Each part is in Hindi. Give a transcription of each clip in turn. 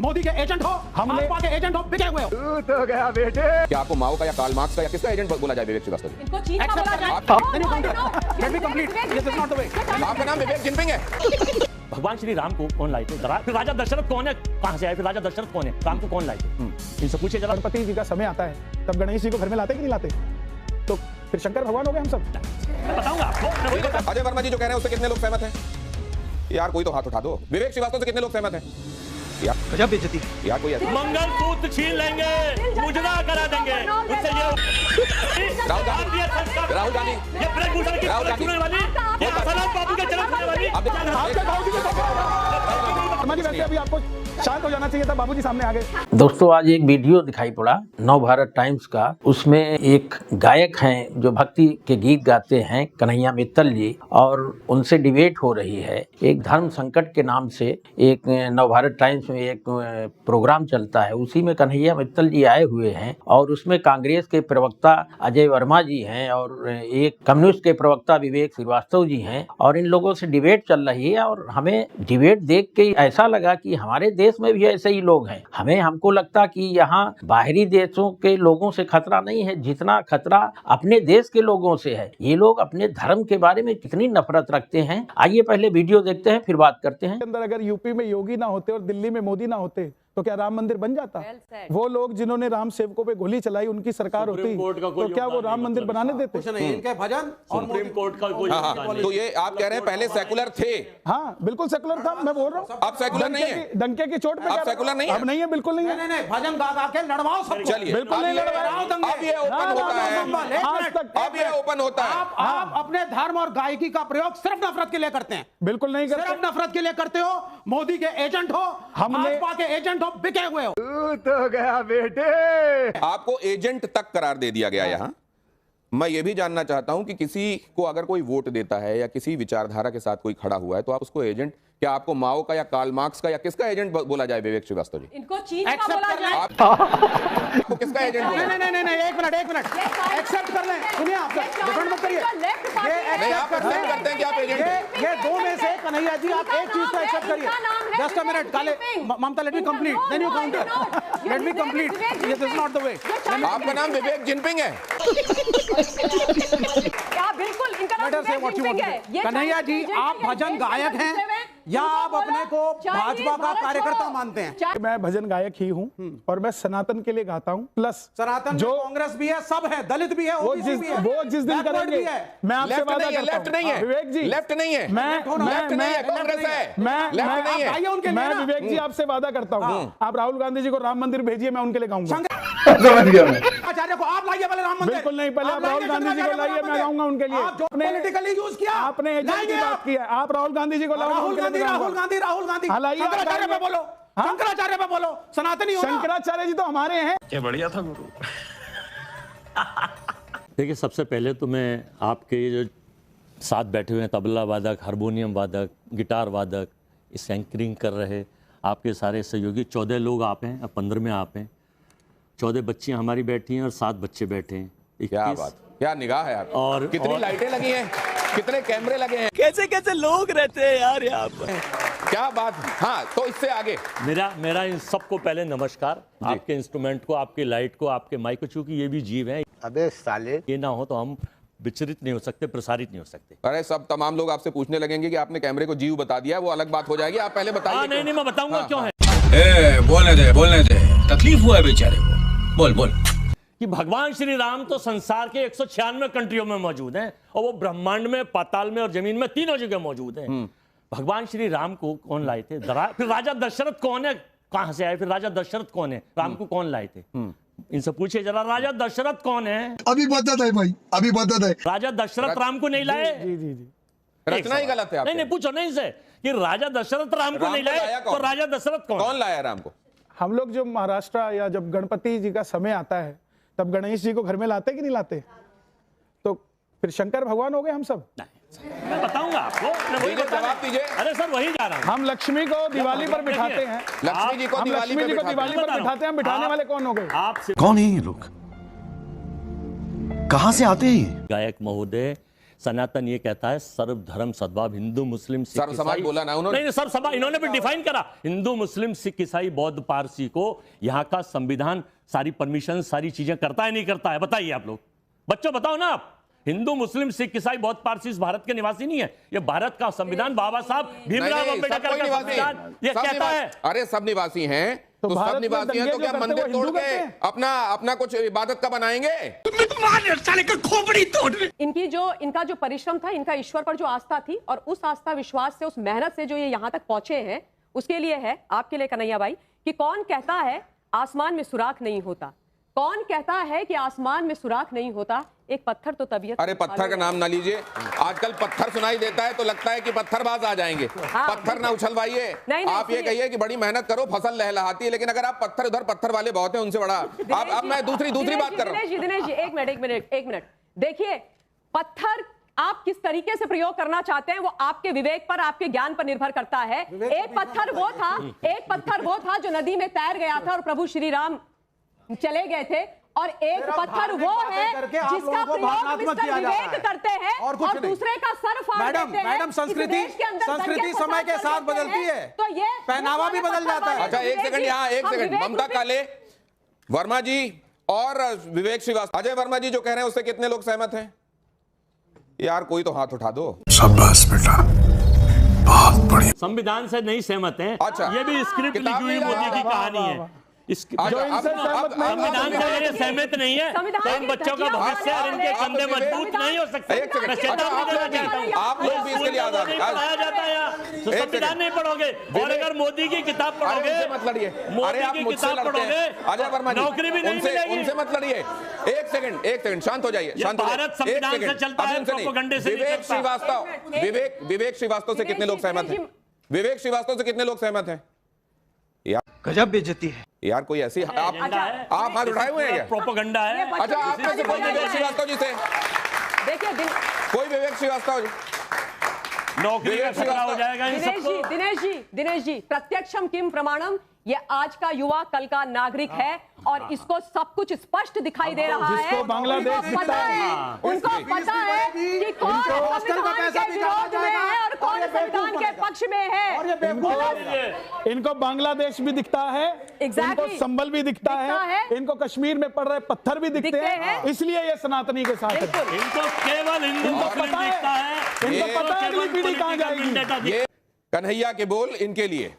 मोदी के एजेंट हो, हमने भाजपा के एजेंट हो, बिके हुए हो। तो गया बेटे। क्या आपको माओ का या कार्ल मार्क्स का या किसका एजेंट बोला जाए विवेक श्रीवास्तव जी? इनको चीन का बोला जाए। Let me complete. This is not the way. आपका नाम विवेक जिनपिंग है। भगवान श्री राम को कौन लाए थे? फिर राजा दशरथ कौन है? कहां से आए? फिर राजा दशरथ कौन है? राम को कौन लाए थे? इनसे पूछे जरा। गणपति जी का समय आता है तब गणेश जी को घर में लाते कि नहीं लाते? तो फिर शंकर भगवान हो गए हम सब। मैं बताऊंगा आपको। अजय वर्मा जी जो कह रहे हैं उससे कितने लोग सहमत हैं? यार कोई तो हाथ उठा दो। विवेक श्रीवास्तव से कितने लोग सहमत हैं? यार बेइज्जती। यार कोई ऐसा मंगलसूत्र छीन लेंगे, मुजरा करा देंगे। उससे ये राहुल गांधी ये ब्रजभूषण की सुनने वाली, ये सनातन बाबू के जन्म होने वाली। आपके बाबूजी के वर्मा जी वैसे अभी आपको शांत हो जाना चाहिए था, बाबूजी सामने आ गए। दोस्तों आज एक वीडियो दिखाई पड़ा नवभारत टाइम्स का। उसमें एक गायक हैं जो भक्ति के गीत गाते हैं, कन्हैया मित्तल जी, और उनसे डिबेट हो रही है। एक धर्म संकट के नाम से एक नवभारत टाइम्स में एक प्रोग्राम चलता है, उसी में कन्हैया मित्तल जी आए हुए हैं और उसमें कांग्रेस के प्रवक्ता अजय वर्मा जी हैं और एक कम्युनिस्ट के प्रवक्ता विवेक श्रीवास्तव जी हैं, और इन लोगों से डिबेट चल रही है। और हमें डिबेट देख के ऐसा लगा कि हमारे देश में भी ऐसे ही लोग हैं। हमको लगता कि यहाँ बाहरी देशों के लोगों से खतरा नहीं है जितना खतरा अपने देश के लोगों से है। ये लोग अपने धर्म के बारे में कितनी नफरत रखते हैं। आइए पहले वीडियो देखते हैं फिर बात करते हैं। अंदर अगर यूपी में योगी ना होते और दिल्ली में मोदी ना होते तो क्या राम मंदिर बन जाता? वो लोग जिन्होंने राम सेवकों पे गोली चलाई उनकी सरकार होती तो क्या वो राम मंदिर बनाने देते? इनके भजन और सुप्रीम कोर्ट का कोई तो ये आप कह रहे हैं पहले सेकुलर थे? हाँ बिल्कुल सेकुलर था, मैं बोल रहा हूँ। अब सेकुलर नहीं है? डंके की चोट पे अब सेकुलर नहीं है? अब नहीं है, बिल्कुल नहीं है। नहीं भजन गा गा के लड़वाओ सब। चलिए बिल्कुल नहीं लड़वाओ दंगे। अब ये ओपन होता है, आज तक अब ये ओपन होता है। आप अपने धर्म और गायकी का प्रयोग सिर्फ नफरत के लिए करते हैं। बिल्कुल नहीं करते। सिर्फ नफरत के लिए करते हो। मोदी के एजेंट हो, भाजपा के एजेंट हो, बिके हुए हो। तो गया बेटे। आपको एजेंट तक करार दे दिया गया यहां। मैं ये भी जानना चाहता हूं कि किसी को अगर कोई वोट देता है या किसी विचारधारा के साथ कोई खड़ा हुआ है तो आप उसको एजेंट, क्या आपको माओ का या कार्ल मार्क्स का या किसका एजेंट बोला जाए विवेक श्रीवास्तव जी? इनको चीन का बोला जाए। आपको किसका एजेंट बोला? नहीं एक मिनट एक्सेप्ट कर लें। सुनिए आप डिफरेंट मत करिए। नहीं आप एक्सेप्ट करते हैं कि आप एजेंट हैं? ये दो में से कन्हैया जी आप एक चीज को एक्सेप्ट करिए। जस्ट अ मिनट काले Mamata, let me complete then you counter. Let me complete. This is not the way. आपका नाम विवेक जिनपिंग है? क्या बिल्कुल इनका नाम विवेक जिनपिंग है। कन्हैया जी आप भजन गायक हैं या आप अपने को भाजपा का कार्यकर्ता मानते हैं? मैं भजन गायक ही हूँ और मैं सनातन के लिए गाता हूँ। प्लस सनातन जो कांग्रेस भी है, सब है, दलित भी है, वो जिस दिन करेंगे मैं आपसे वादा करता हूं। लेफ्ट नहीं है विवेक जी, लेफ्ट नहीं है, मैं लेफ्ट नहीं है, कांग्रेस है। मैं विवेक जी आपसे वादा करता हूँ, आप राहुल गांधी जी को राम मंदिर भेजिए, मैं उनके लिए गाऊंगा। समझ गया मैं। आचार्य को आप लाइए पहले राम मंदिर। बिल्कुल नहीं, पहले आप राहुल गांधी जी को लाइए, मैं गाऊंगा उनके लिए। पॉलिटिकली यूज किया आपने एजेंट की बात की है, आप राहुल गांधी जी को लाओ। राहुल गांधी शंकराचार्य पे बोलो, शंकराचार्य पे बोलो, सनातनी हो। शंकराचार्य जी तो हमारे हैं। क्या बढ़िया था गुरु। देखिए सबसे पहले तो मैं आपके जो साथ बैठे हुए हैं तबला वादक, हारमोनियम वादक, गिटार वादक, इस एंकरिंग कर रहे आपके सारे सहयोगी, 14 लोग आप हैं, अब 15 में आप हैं, 14 बच्चियां हमारी बैठी हैं और 7 बच्चे बैठे हैं। क्या बात, क्या निगाह है आपकी। और कितनी लाइटें लगी हैं, कितने कैमरे लगे हैं, कैसे कैसे लोग रहते हैं यार यहाँ पर। क्या बात। हाँ तो इससे आगे मेरा इन सबको पहले नमस्कार, आपके इंस्ट्रूमेंट को, आपके लाइट को, आपके माइक को, चूंकि ये भी जीव हैं। अबे साले, ये ना हो तो हम विचरित नहीं हो सकते, प्रसारित नहीं हो सकते। अरे सब तमाम लोग आपसे पूछने लगेंगे कि आपने कैमरे को जीव बता दिया, वो अलग बात हो जाएगी। आप पहले बताइए। नहीं मैं बताऊंगा क्यों है। बोलने दे, तकलीफ हुआ है बेचारे को। बोल कि भगवान श्री राम तो संसार के 196 कंट्रियों में मौजूद हैं और वो ब्रह्मांड में, पाताल में और जमीन में तीनों जगह मौजूद हैं। भगवान श्री राम को कौन लाए थे? फिर राजा दशरथ कौन है? कहां से आए? फिर राजा दशरथ कौन है? राम को कौन लाए थे? इनसे पूछिए जरा, राजा दशरथ कौन है? अभी बता दे भाई, अभी बता दे। राजा दशरथ राम को नहीं लाए? जी रचना ही गलत है। नहीं पूछो नहीं से कि राजा दशरथ राम को नहीं लाए तो राजा दशरथ कौन लाया राम को? हम लोग जो महाराष्ट्र या जब गणपति जी का समय आता है तब गणेश जी को घर में लाते कि नहीं लाते? तो फिर शंकर भगवान हो गए हम सब। मैं बताऊंगा आपको, जवाब दीजिए। अरे सर वही जा रहा हूं। हम लक्ष्मी को दिवाली पर बिठाते हैं, लक्ष्मी जी को दिवाली पर बिठाते हैं। बिठाने वाले कौन हो गए? कौन है ये लोग, कहां से आते हैं? गायक महोदय सनातन ये कहता है सर्वधर्म सद्भाव, हिंदू मुस्लिम सिख सर्व समाज ईसाई। बोला ना उन्होंने? नहीं, सर्व समाज इन्होंने भी डिफाइन करा। हिंदू मुस्लिम सिख ईसाई बौद्ध पारसी को यहाँ का संविधान सारी परमिशन सारी चीजें करता है नहीं करता है? बताइए आप लोग, बच्चों बताओ ना आप। हिंदू मुस्लिम सिख ईसाई बौद्ध पारसी इस भारत के निवासी नहीं है, ये भारत का संविधान बाबा साहब भीमराव अम्बेडकर का संविधान ये कहता है। अरे सब निवासी हैं तो सब भारत में निवासी हैं, तो दंगे क्या जो करते मंदिर हैं, वो तोड़ हिंदू के करते हैं? अपना कुछ इबादत का बनाएंगे? इनका जो परिश्रम था, इनका ईश्वर पर जो आस्था थी, और उस आस्था विश्वास से, उस मेहनत से जो ये यहाँ तक पहुंचे हैं, उसके लिए है आपके लिए कन्हैया भाई कि कौन कहता है आसमान में सुराख नहीं होता? कौन कहता है कि आसमान में सुराख नहीं होता? एक पत्थर तो तबीयत। अरे पत्थर का नाम ना लीजिए, आजकल पत्थर सुनाई देता है तो लगता है कि पत्थरबाज आ जाएंगे। पत्थर ना उछलवाइए, आप ये कहिए कि बड़ी मेहनत करो, फसल लहलहाती है, लेकिन अगर आप पत्थर, उधर पत्थर वाले बहुत हैं, उनसे बड़ा। अब मैं दूसरी बात कर रहा हूँ। दिनेश जी एक मिनट देखिए, पत्थर आप किस तरीके से प्रयोग करना चाहते हैं वो आपके विवेक पर, आपके ज्ञान पर निर्भर करता है। एक पत्थर वो था जो नदी में तैर गया था और प्रभु श्री राम चले गए थे, और एक पत्थर वो है जिसका प्रयोग मिस्टर विवेक करते हैं और दूसरे का सर फाड़ देते हैं। मैडम संस्कृति समय के साथ बदलती है, तो ये पहनावा भी बदल जाता है। अच्छा एक सेकंड, यहाँ एक सेकंड, ममता काले, वर्मा जी और विवेक श्रीवास्तव, अजय वर्मा जी जो कह रहे हैं उससे कितने लोग सहमत हैं? यार कोई तो हाथ उठा दो। शाबाश बेटा, बहुत बढ़िया। संविधान से नहीं सहमत हैं। अच्छा। ये भी स्क्रिप्ट लिखी हुई मोदी की कहानी है। संविधान से ये सहमत नहीं है तो इन बच्चों का भविष्य और इनके कंधे मजबूत नहीं हो सकते। मैं चेतावनी देना चाहता हूं, आप लोग भी इसके लिए आजाद हैं। पढ़ाया जाता है यहाँ, तो संविधान नहीं पढ़ोगे, और अगर मोदी की किताब पढ़ोगे, मत लड़िए। अरे आप मोदी की मुझसे किताब लड़ते पढ़ोगे, हैं अजय वर्मा जी, नौकरी भी नहीं मिलेगी। उनसे मत लड़िए। एक सेकंड, शांत हो जाइए, शांत हो जाइए। भारत संविधान से चलता है, प्रोपेगेंडे से नहीं विवेक चलता। श्रीवास्तव, विवेक श्रीवास्तव से कितने लोग सहमत हैं? विवेक श्रीवास्तव से कितने लोग सहमत हैं? गजब बेइज्जती है यार कोई ऐसी आप हाथ उठाए हुए हैं क्या? प्रोपेगेंडा है। अच्छा आप में से कोई विवेक श्रीवास्तव जी से, देखिए कोई विवेक श्रीवास्तव जी, नौकरी का खतरा हो जाएगा इन सबको। दिनेश जी प्रत्यक्षम किम प्रमाणम, ये आज का युवा कल का नागरिक है और इसको सब कुछ स्पष्ट दिखाई दे रहा है। जिसको बांग्लादेश दिखता है, उनको पता है कि कौन संविधान के विरोध में है और कौन संविधान के पक्ष में है। इनको बांग्लादेश भी दिखता है, इनको संबल भी दिखता है, इनको कश्मीर में पड़ रहे पत्थर भी दिखते हैं, इसलिए ये सनातनी के साथ है। इनको केवल हिंदू मुस्लिम दिखता है, इनको पता है अगली पीढ़ी कहां जाएगी। ये कन्हैया के बोल इनके लिए।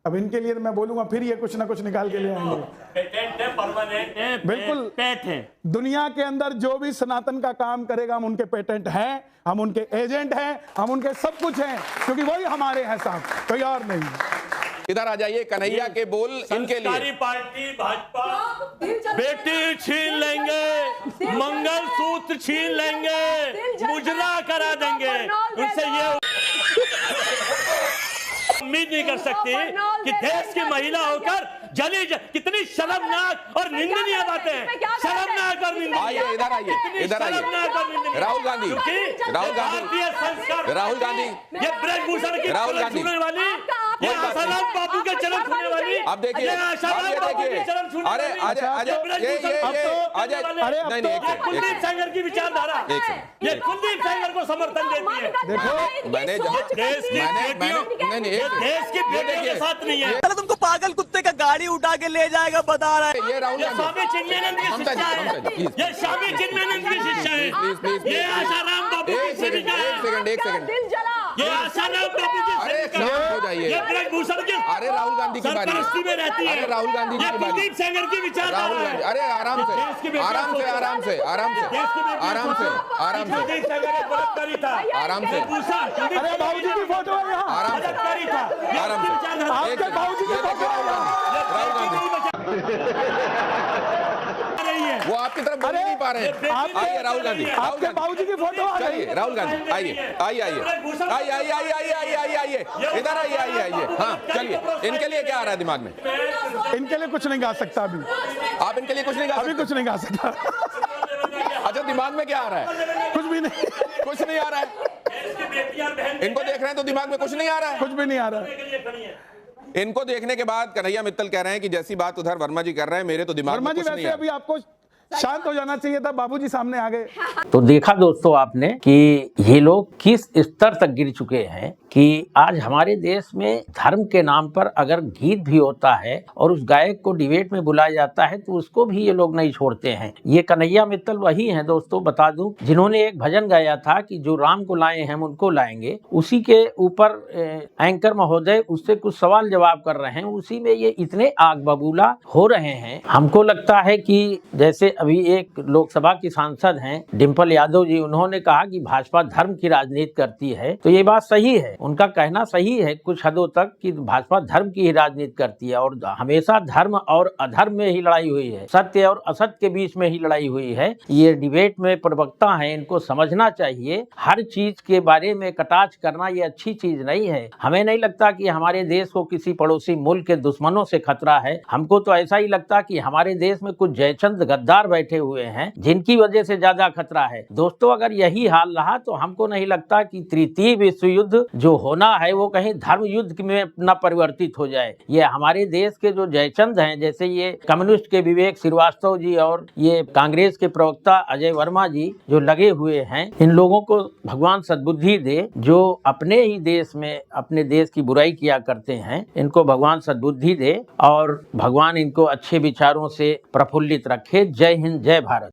अब इनके लिए तो मैं बोलूंगा, फिर ये कुछ ना कुछ निकाल के ले आएंगे। पेटेंट है, परमानेंट है, बिल्कुल पेट है। दुनिया के अंदर जो भी सनातन का काम करेगा, हम उनके पेटेंट हैं, हम उनके एजेंट हैं, हम उनके सब कुछ हैं, क्योंकि वही हमारे हैं साहब, कोई और नहीं। इधर आ जाइए, कन्हैया के बोल इनके लिए। पार्टी भाजपा बेटी छीन लेंगे, मंगल सूत्र छीन लेंगे, मुजरा करा देंगे, उनसे ये उम्मीद नहीं कर सकती कि देश की महिला होकर कितनी शर्मनाक और निंदनीय बातें हैं, शर्मनाक और निंदनीय। आइए इधर आइए, इधर आइए। राहुल गांधी, राहुल गांधी, ये ब्रजभूषण की राहुल गांधी छूने वाली, ये आसाराम बापू के चरण छूने वाली, अब देखिए, अरे कुलदीप सेंगर की विचारधारा, ये कुलदीप सेंगर को समर्थन देती है। देखो मैंने देश की बेटियों के साथ नहीं है। तुमको पागल कुत्ते का गाड़ी उठा के ले जाएगा बता रहा है। ये राहुल स्वामी चिन्मयानंद की शिक्षा है, ये स्वामी चिन्मयानंद की शिक्षा है, ये आसाराम बापू की सेविका है, एक सेकंड, ये आसाराम बापू की सेविका है, हो जाइए। ये ब्रजभूषण की अरे राहुल गांधी की बारी, सरपरस्ती में रहती है। अरे राहुल गांधी ये की बारी, कुलदीप सेंगर की विचारधारा है। अरे आराम से, आराम से, आराम से, आराम से, आराम से, आराम से, कुलदीप सेंगर एक बलात्कारी था, आराम से, अरे बाबूजी की फोटो है यहाँ, आराम से, बलात्कारी था, आराम से, आपके बाबूजी की फोटो है यहाँ। राहुल गांधी वो आपकी तरफ बोल नहीं पा रहे हैं। आइए राहुल गांधी, आपके बाबूजी की फोटो आ गई। चलिए राहुल गांधी, आइए आइए आइए आइए आइए आइए आइए आइए आइए इधर आइए आइए आइए। हाँ चलिए, इनके लिए क्या आ रहा है दिमाग में? इनके लिए कुछ नहीं गा सकता अभी, आप इनके लिए कुछ नहीं गा अभी सकते? कुछ नहीं गा सकता। अच्छा दिमाग में क्या आ रहा है? कुछ भी नहीं, कुछ नहीं आ रहा है। इनको देख रहे हैं तो दिमाग में कुछ नहीं आ रहा है। कुछ भी नहीं आ रहा है। इनको देखने के बाद कन्हैया मित्तल कह रहे हैं कि जैसी बात उधर वर्मा जी कर रहे हैं, मेरे तो दिमाग वर्मा में जी कुछ नहीं वैसे है। अभी आपको शांत हो जाना चाहिए था, बाबूजी सामने आ गए। तो देखा दोस्तों आपने कि ये लोग किस स्तर तक गिर चुके हैं कि आज हमारे देश में धर्म के नाम पर अगर गीत भी होता है और उस गायक को डिबेट में बुलाया जाता है तो उसको भी ये लोग नहीं छोड़ते हैं। ये कन्हैया मित्तल वही हैं दोस्तों, बता दूं, जिन्होंने एक भजन गाया था कि जो राम को लाए हम उनको लाएंगे। उसी के ऊपर एंकर महोदय उससे कुछ सवाल जवाब कर रहे हैं, उसी में ये इतने आग बबूला हो रहे हैं। हमको लगता है कि जैसे अभी एक लोकसभा की सांसद हैं डिम्पल यादव जी, उन्होंने कहा कि भाजपा धर्म की राजनीति करती है, तो ये बात सही है, उनका कहना सही है कुछ हदों तक कि भाजपा धर्म की ही राजनीति करती है और हमेशा धर्म और अधर्म में ही लड़ाई हुई है, सत्य और असत्य के बीच में ही लड़ाई हुई है। ये डिबेट में प्रवक्ता हैं, इनको समझना चाहिए हर चीज के बारे में कटाक्ष करना ये अच्छी चीज नहीं है। हमें नहीं लगता कि हमारे देश को किसी पड़ोसी मुल्क के दुश्मनों से खतरा है, हमको तो ऐसा ही लगता कि हमारे देश में कुछ जयचंद गद्दार बैठे हुए हैं जिनकी वजह से ज्यादा खतरा है। दोस्तों अगर यही हाल रहा तो हमको नहीं लगता कि तृतीय विश्व युद्ध जो होना है वो कहीं धर्म युद्ध में न परिवर्तित हो जाए। ये हमारे देश के जो जयचंद हैं, जैसे ये कम्युनिस्ट के विवेक श्रीवास्तव जी और ये कांग्रेस के प्रवक्ता अजय वर्मा जी जो लगे हुए हैं, इन लोगों को भगवान सद्बुद्धि दे, जो अपने ही देश में अपने देश की बुराई किया करते हैं, इनको भगवान सद्बुद्धि दे और भगवान इनको अच्छे विचारों से प्रफुल्लित रखे। जय हिंद, जय भारत।